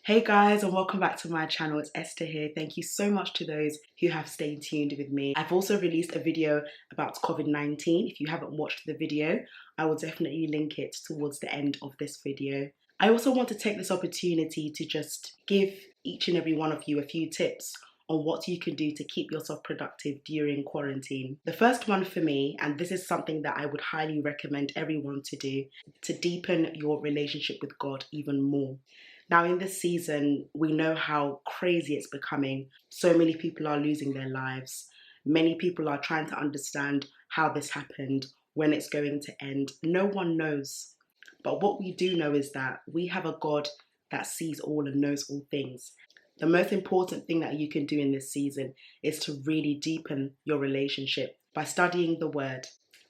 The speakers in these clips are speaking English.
Hey guys, and welcome back to my channel. It's Esther here. Thank you so much to those who have stayed tuned with me. I've also released a video about COVID-19. If you haven't watched the video, I will definitely link it towards the end of this video. I also want to take this opportunity to just give each and every one of you a few tips on what you can do to keep yourself productive during quarantine. The first one for me, and this is something that I would highly recommend everyone to do, to deepen your relationship with God even more. Now, in this season, we know how crazy it's becoming. So many people are losing their lives. Many people are trying to understand how this happened, when it's going to end. No one knows. But what we do know is that we have a God that sees all and knows all things. The most important thing that you can do in this season is to really deepen your relationship by studying the Word,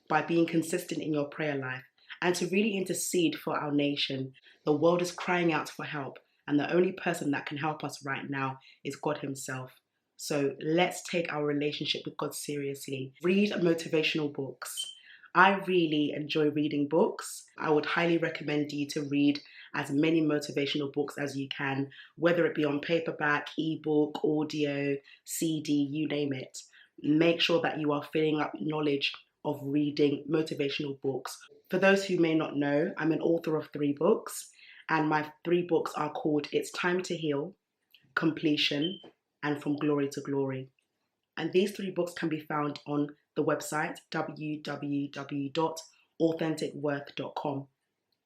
by being consistent in your prayer life, and to really intercede for our nation. The world is crying out for help, and the only person that can help us right now is God Himself. So let's take our relationship with God seriously. Read motivational books. I really enjoy reading books. I would highly recommend you to read as many motivational books as you can, whether it be on paperback, ebook, audio, CD, you name it. Make sure that you are filling up knowledge of reading motivational books. For those who may not know, I'm an author of 3 books, and my 3 books are called It's Time to Heal, Completion, and From Glory to Glory. And these 3 books can be found on the website www.authenticworth.com.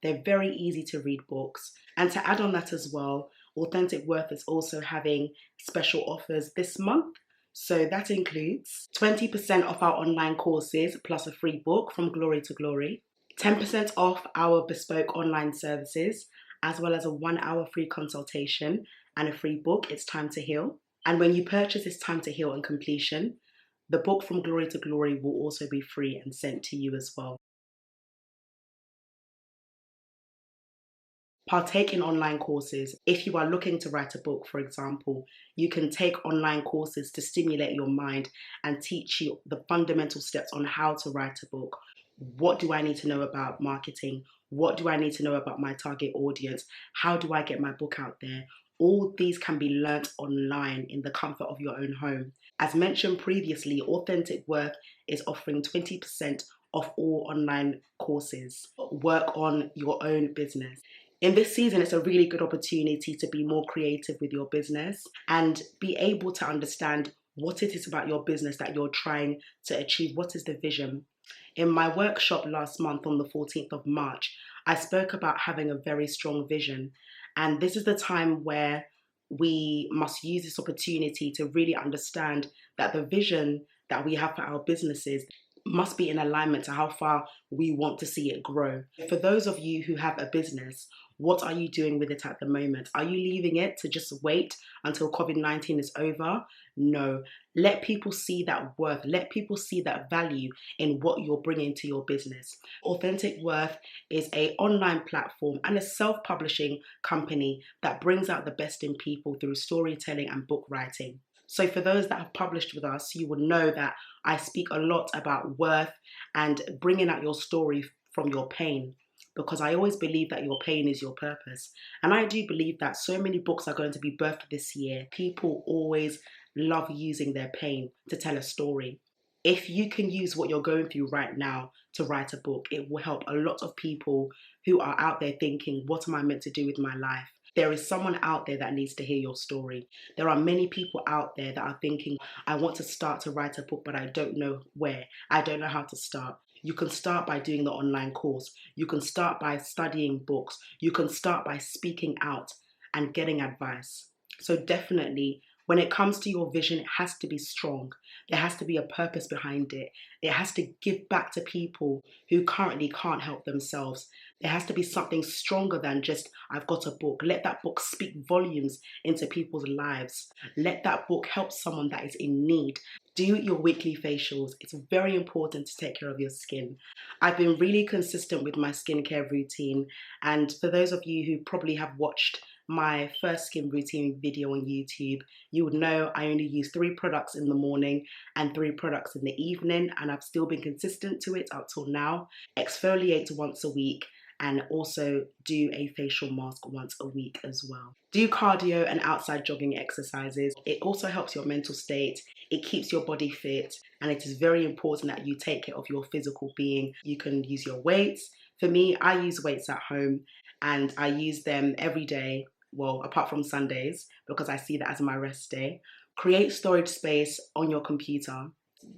They're very easy to read books. And to add on that as well, Authentic Worth is also having special offers this month. So that includes 20% off our online courses plus a free book from Glory to Glory, 10% off our bespoke online services, as well as a 1-hour free consultation and a free book, It's Time to Heal. And when you purchase It's Time to Heal and Completion, the book From Glory to Glory will also be free and sent to you as well. Partake in online courses. If you are looking to write a book, for example, you can take online courses to stimulate your mind and teach you the fundamental steps on how to write a book. What do I need to know about marketing? What do I need to know about my target audience? How do I get my book out there? All these can be learnt online in the comfort of your own home. As mentioned previously, Authentic Worth is offering 20% off all online courses. Work on your own business. In this season, it's a really good opportunity to be more creative with your business and be able to understand what it is about your business that you're trying to achieve. What is the vision? In my workshop last month on the 14th of March, I spoke about having a very strong vision. And this is the time where we must use this opportunity to really understand that the vision that we have for our businesses must be in alignment to how far we want to see it grow. For those of you who have a business, what are you doing with it at the moment? Are you leaving it to just wait until COVID-19 is over? No. Let people see that worth. Let people see that value in what you're bringing to your business. Authentic Worth is an online platform and a self-publishing company that brings out the best in people through storytelling and book writing. So for those that have published with us, you will know that I speak a lot about worth and bringing out your story from your pain, because I always believe that your pain is your purpose. And I do believe that so many books are going to be birthed this year. People always love using their pain to tell a story. If you can use what you're going through right now to write a book, it will help a lot of people who are out there thinking, what am I meant to do with my life? There is someone out there that needs to hear your story. There are many people out there that are thinking, I want to start to write a book, but I don't know where. I don't know how to start. You can start by doing the online course. You can start by studying books. You can start by speaking out and getting advice. So definitely, when it comes to your vision, it has to be strong. There has to be a purpose behind it. It has to give back to people who currently can't help themselves. There has to be something stronger than just, I've got a book. Let that book speak volumes into people's lives. Let that book help someone that is in need. Do your weekly facials. It's very important to take care of your skin. I've been really consistent with my skincare routine. And for those of you who probably have watched my first skin routine video on YouTube, you would know I only use 3 products in the morning and 3 products in the evening, and I've still been consistent to it up till now. Exfoliate once a week and also do a facial mask once a week as well. Do cardio and outside jogging exercises. It also helps your mental state, it keeps your body fit, and it is very important that you take care of your physical being. You can use your weights. For me, I use weights at home and I use them every day, well, apart from Sundays, because I see that as my rest day. Create storage space on your computer.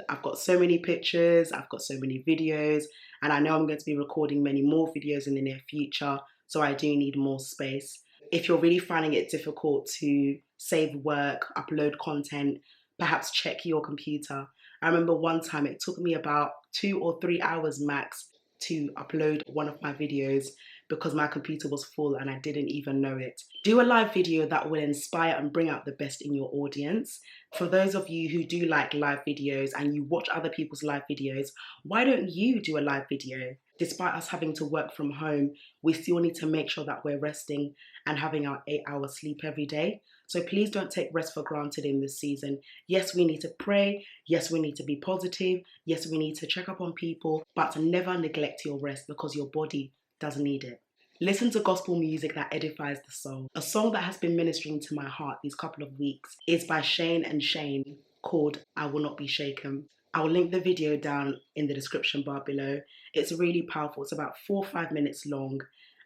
I've got so many pictures, I've got so many videos, and I know I'm going to be recording many more videos in the near future, so I do need more space. If you're really finding it difficult to save work, upload content, perhaps check your computer. I remember one time it took me about 2 or 3 hours max to upload one of my videos because my computer was full and I didn't even know it. Do a live video that will inspire and bring out the best in your audience. For those of you who do like live videos and you watch other people's live videos, why don't you do a live video? Despite us having to work from home, we still need to make sure that we're resting and having our 8-hour sleep every day. So please don't take rest for granted in this season. Yes, we need to pray. Yes, we need to be positive. Yes, we need to check up on people, but never neglect your rest because your body does need it. Listen to gospel music that edifies the soul. A song that has been ministering to my heart these couple of weeks is by Shane and Shane called I Will Not Be Shaken. I'll link the video down in the description bar below. It's really powerful. It's about 4 or 5 minutes long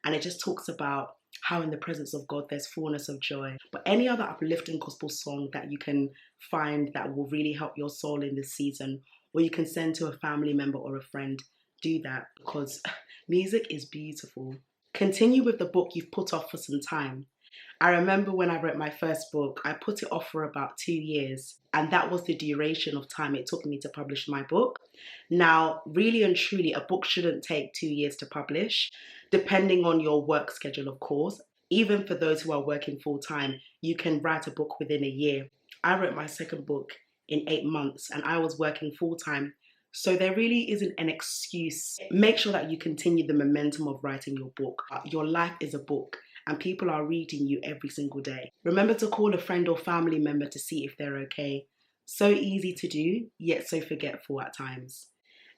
and it just talks about how in the presence of God there's fullness of joy. But any other uplifting gospel song that you can find that will really help your soul in this season, or you can send to a family member or a friend, do that because music is beautiful. Continue with the book you've put off for some time. I remember when I wrote my first book, I put it off for about 2 years, and that was the duration of time it took me to publish my book. Now, really and truly, a book shouldn't take 2 years to publish, depending on your work schedule, of course. Even for those who are working full time, you can write a book within a year. I wrote my second book in 8 months, and I was working full time. So there really isn't an excuse. Make sure that you continue the momentum of writing your book. Your life is a book and people are reading you every single day. Remember to call a friend or family member to see if they're okay. So easy to do, yet so forgetful at times.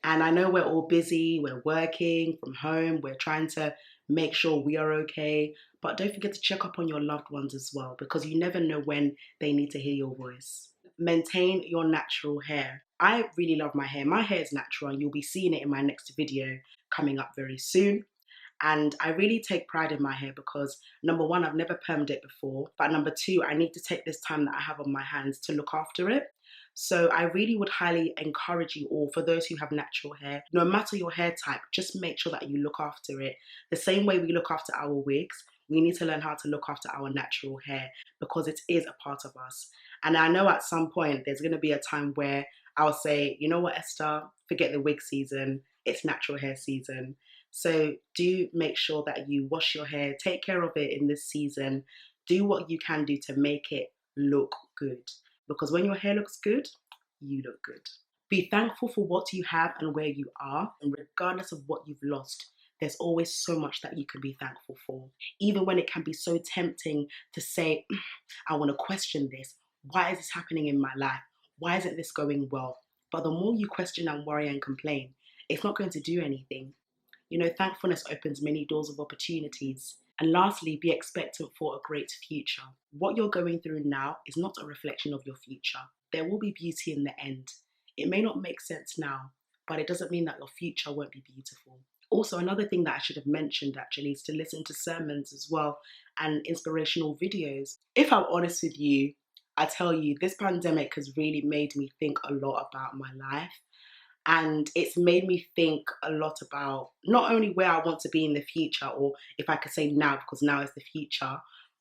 And I know we're all busy, we're working from home, we're trying to make sure we are okay, but don't forget to check up on your loved ones as well because you never know when they need to hear your voice. Maintain your natural hair. I really love my hair. My hair is natural and you'll be seeing it in my next video coming up very soon. And I really take pride in my hair because number one, I've never permed it before, but number two, I need to take this time that I have on my hands to look after it. So I really would highly encourage you all, for those who have natural hair, no matter your hair type, just make sure that you look after it. The same way we look after our wigs, we need to learn how to look after our natural hair because it is a part of us. And I know at some point there's going to be a time where I'll say, you know what, Esther, forget the wig season, it's natural hair season. So do make sure that you wash your hair, take care of it in this season, do what you can do to make it look good. Because when your hair looks good, you look good. Be thankful for what you have and where you are, and regardless of what you've lost, there's always so much that you can be thankful for. Even when it can be so tempting to say, I want to question this. Why is this happening in my life? Why isn't this going well? But the more you question and worry and complain, it's not going to do anything. You know, thankfulness opens many doors of opportunities. And lastly, be expectant for a great future. What you're going through now is not a reflection of your future. There will be beauty in the end. It may not make sense now, but it doesn't mean that your future won't be beautiful. Also, another thing that I should have mentioned actually is to listen to sermons as well and inspirational videos. If I'm honest with you, I tell you, this pandemic has really made me think a lot about my life. And it's made me think a lot about not only where I want to be in the future, or if I could say now, because now is the future,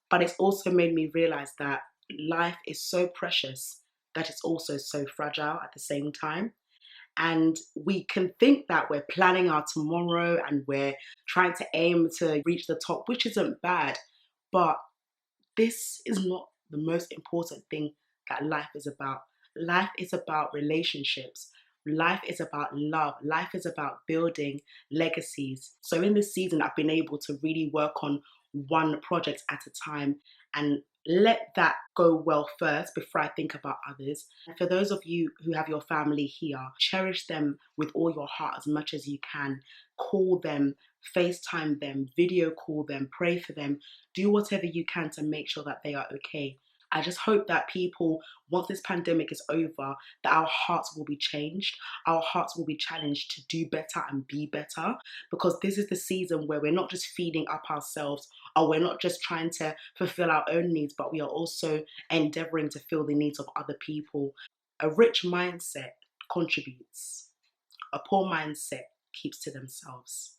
but it's also made me realize that life is so precious that it's also so fragile at the same time. And we can think that we're planning our tomorrow and we're trying to aim to reach the top, which isn't bad. But this is not the most important thing that life is about. Life is about relationships. Life is about love. Life is about building legacies. So in this season, I've been able to really work on one project at a time and let that go well first before I think about others. And for those of you who have your family here, cherish them with all your heart as much as you can. Call them, FaceTime them, video call them, pray for them. Do whatever you can to make sure that they are okay. I just hope that people, once this pandemic is over, that our hearts will be changed. Our hearts will be challenged to do better and be better, because this is the season where we're not just feeding up ourselves, or we're not just trying to fulfill our own needs, but we are also endeavoring to fill the needs of other people. A rich mindset contributes. A poor mindset keeps to themselves.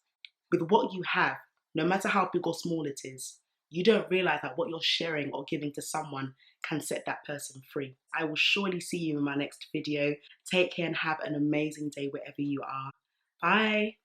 With what you have, no matter how big or small it is, you don't realize that what you're sharing or giving to someone can set that person free. I will surely see you in my next video. Take care and have an amazing day wherever you are. Bye.